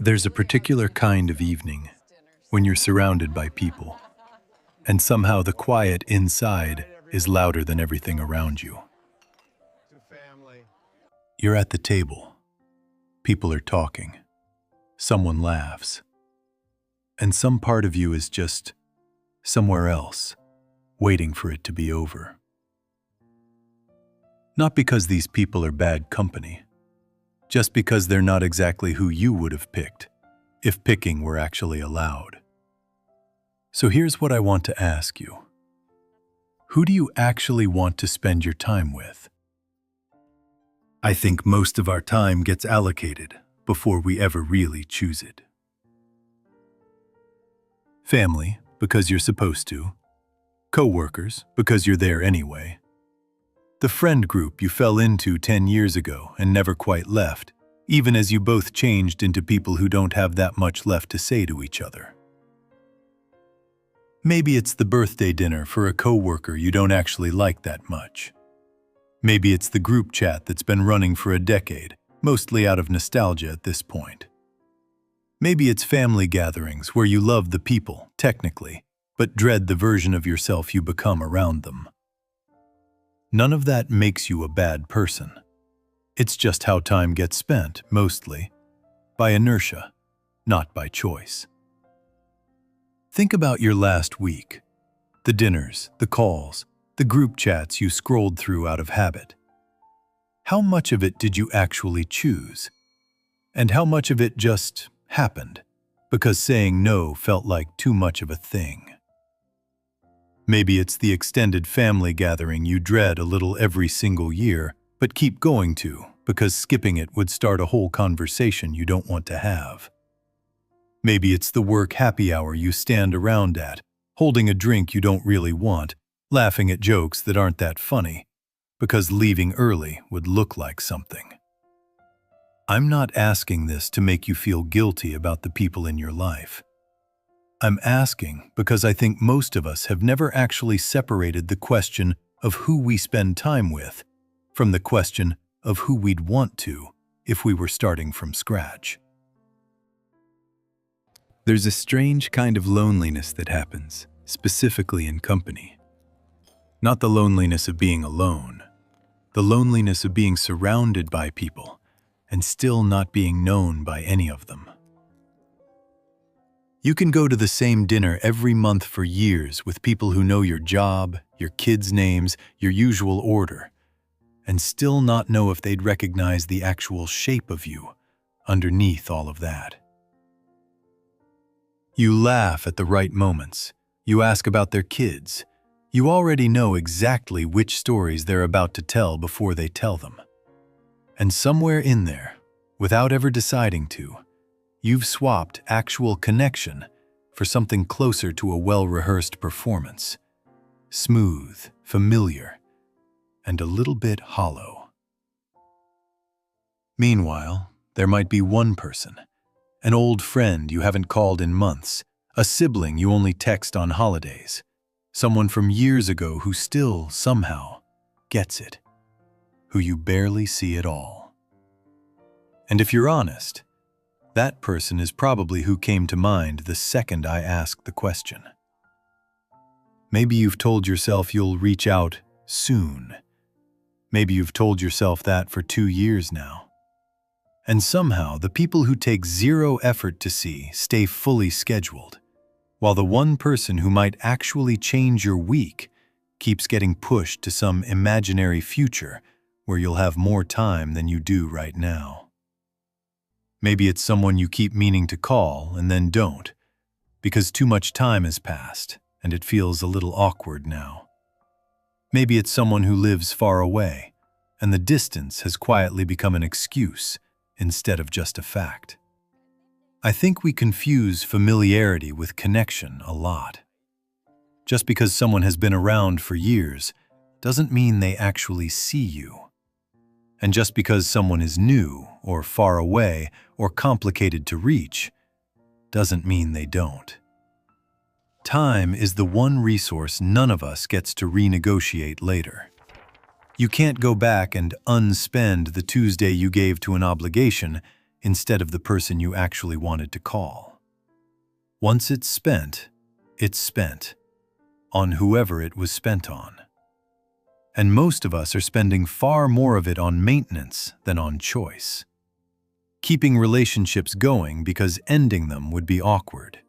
There's a particular kind of evening when you're surrounded by people, and somehow the quiet inside is louder than everything around you. You're at the table. People are talking. Someone laughs. And some part of you is just somewhere else, waiting for it to be over. Not because these people are bad company, just because they're not exactly who you would have picked, if picking were actually allowed. So here's what I want to ask you. Who do you actually want to spend your time with? I think most of our time gets allocated before we ever really choose it. Family, because you're supposed to. Coworkers, because you're there anyway. The friend group you fell into 10 years ago and never quite left, even as you both changed into people who don't have that much left to say to each other. Maybe it's the birthday dinner for a coworker you don't actually like that much. Maybe it's the group chat that's been running for a decade, mostly out of nostalgia at this point. Maybe it's family gatherings where you love the people, technically, but dread the version of yourself you become around them. None of that makes you a bad person. It's just how time gets spent, mostly, by inertia, not by choice. Think about your last week. The dinners, the calls, the group chats you scrolled through out of habit. How much of it did you actually choose? And how much of it just happened because saying no felt like too much of a thing? Maybe it's the extended family gathering you dread a little every single year, but keep going to because skipping it would start a whole conversation you don't want to have. Maybe it's the work happy hour you stand around at, holding a drink you don't really want, laughing at jokes that aren't that funny, because leaving early would look like something. I'm not asking this to make you feel guilty about the people in your life. I'm asking because I think most of us have never actually separated the question of who we spend time with from the question of who we'd want to if we were starting from scratch. There's a strange kind of loneliness that happens, specifically in company. Not the loneliness of being alone, the loneliness of being surrounded by people and still not being known by any of them. You can go to the same dinner every month for years with people who know your job, your kids' names, your usual order, and still not know if they'd recognize the actual shape of you underneath all of that. You laugh at the right moments. You ask about their kids. You already know exactly which stories they're about to tell before they tell them. And somewhere in there, without ever deciding to, you've swapped actual connection for something closer to a well-rehearsed performance. Smooth, familiar, and a little bit hollow. Meanwhile, there might be one person, an old friend you haven't called in months, a sibling you only text on holidays, someone from years ago who still, somehow, gets it, who you barely see at all. And if you're honest, that person is probably who came to mind the second I asked the question. Maybe you've told yourself you'll reach out soon. Maybe you've told yourself that for 2 years now. And somehow the people who take zero effort to see stay fully scheduled, while the one person who might actually change your week keeps getting pushed to some imaginary future where you'll have more time than you do right now. Maybe it's someone you keep meaning to call and then don't, because too much time has passed and it feels a little awkward now. Maybe it's someone who lives far away, and the distance has quietly become an excuse instead of just a fact. I think we confuse familiarity with connection a lot. Just because someone has been around for years doesn't mean they actually see you. And just because someone is new or far away or complicated to reach doesn't mean they don't. Time is the one resource none of us gets to renegotiate later. You can't go back and unspend the Tuesday you gave to an obligation instead of the person you actually wanted to call. Once it's spent on whoever it was spent on. And most of us are spending far more of it on maintenance than on choice. Keeping relationships going because ending them would be awkward.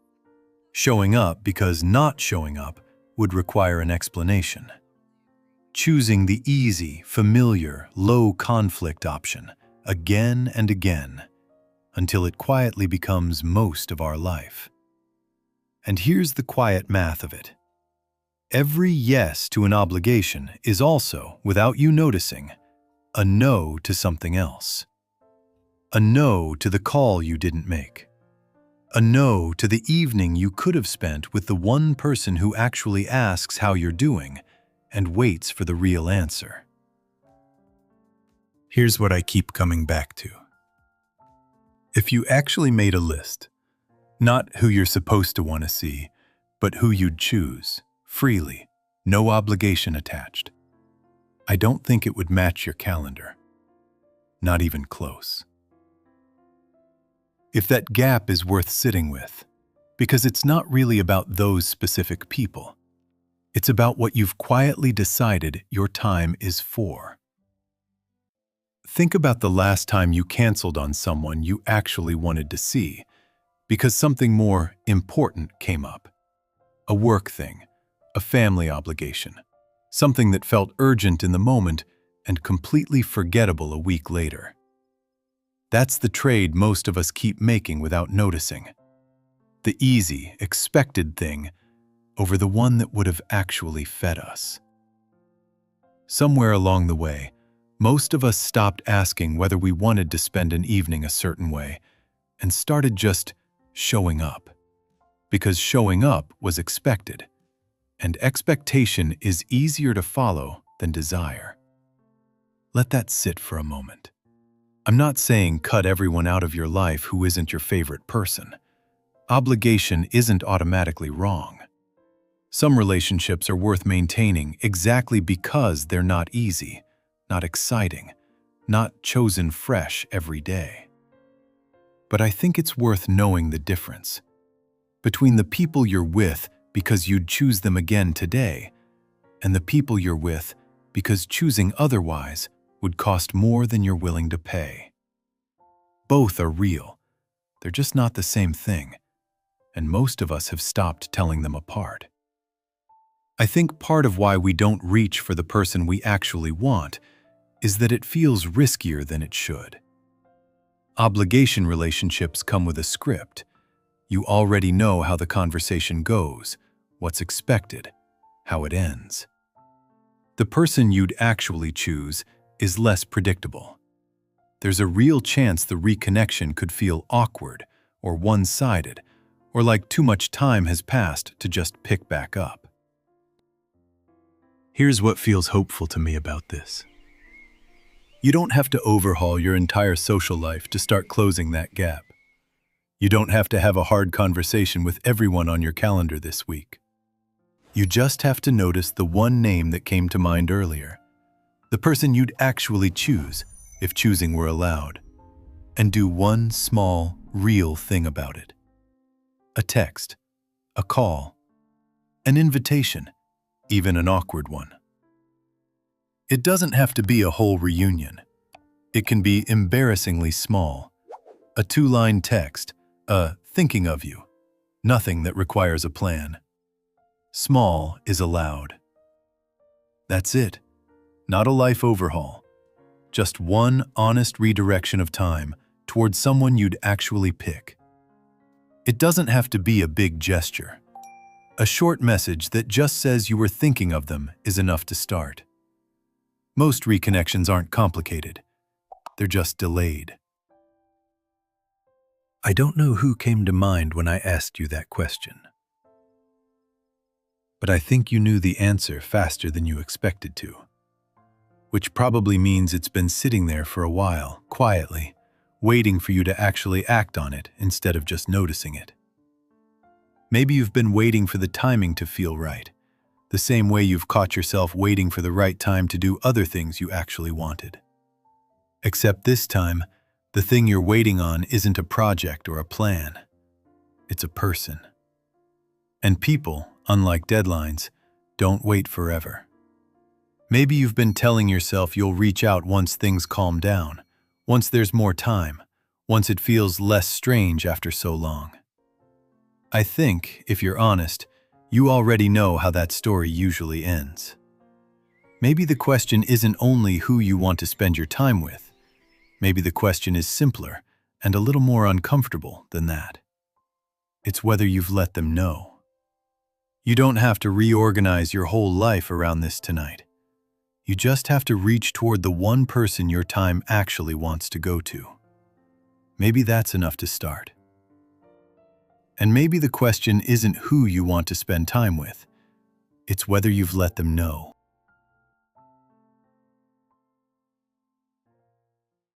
Showing up because not showing up would require an explanation. Choosing the easy, familiar, low-conflict option again and again until it quietly becomes most of our life. And here's the quiet math of it. Every yes to an obligation is also, without you noticing, a no to something else. A no to the call you didn't make. A no to the evening you could have spent with the one person who actually asks how you're doing and waits for the real answer. Here's what I keep coming back to. If you actually made a list, not who you're supposed to want to see, but who you'd choose, freely, no obligation attached, I don't think it would match your calendar. Not even close. If that gap is worth sitting with, because it's not really about those specific people. It's about what you've quietly decided your time is for. Think about the last time you canceled on someone you actually wanted to see because something more important came up. A work thing, a family obligation, something that felt urgent in the moment and completely forgettable a week later. That's the trade most of us keep making without noticing. The easy, expected thing over the one that would have actually fed us. Somewhere along the way, most of us stopped asking whether we wanted to spend an evening a certain way and started just showing up. Because showing up was expected, and expectation is easier to follow than desire. Let that sit for a moment. I'm not saying cut everyone out of your life who isn't your favorite person. Obligation isn't automatically wrong. Some relationships are worth maintaining exactly because they're not easy, not exciting, not chosen fresh every day. But I think it's worth knowing the difference between the people you're with because you'd choose them again today and the people you're with because choosing otherwise would cost more than you're willing to pay. Both are real. They're just not the same thing, and most of us have stopped telling them apart. I think part of why we don't reach for the person we actually want is that it feels riskier than it should. Obligation relationships come with a script. You already know how the conversation goes, what's expected, how it ends. The person you'd actually choose is less predictable. There's a real chance the reconnection could feel awkward or one-sided, or like too much time has passed to just pick back up. Here's what feels hopeful to me about this. You don't have to overhaul your entire social life to start closing that gap. You don't have to have a hard conversation with everyone on your calendar this week. You just have to notice the one name that came to mind earlier, the person you'd actually choose if choosing were allowed, and do one small, real thing about it. A text, a call, an invitation, even an awkward one. It doesn't have to be a whole reunion. It can be embarrassingly small. A 2-line text, a thinking of you, nothing that requires a plan. Small is allowed. That's it. Not a life overhaul. Just one honest redirection of time towards someone you'd actually pick. It doesn't have to be a big gesture. A short message that just says you were thinking of them is enough to start. Most reconnections aren't complicated. They're just delayed. I don't know who came to mind when I asked you that question. But I think you knew the answer faster than you expected to. Which probably means it's been sitting there for a while, quietly, waiting for you to actually act on it instead of just noticing it. Maybe you've been waiting for the timing to feel right, the same way you've caught yourself waiting for the right time to do other things you actually wanted. Except this time, The thing you're waiting on isn't a project or a plan. It's a person. And people, unlike deadlines, don't wait forever. Maybe you've been telling yourself you'll reach out once things calm down, once there's more time, once it feels less strange after so long. I think, if you're honest, you already know how that story usually ends. Maybe the question isn't only who you want to spend your time with. Maybe the question is simpler and a little more uncomfortable than that. It's whether you've let them know. You don't have to reorganize your whole life around this tonight. You just have to reach toward the one person your time actually wants to go to. Maybe that's enough to start. And maybe the question isn't who you want to spend time with. It's whether you've let them know.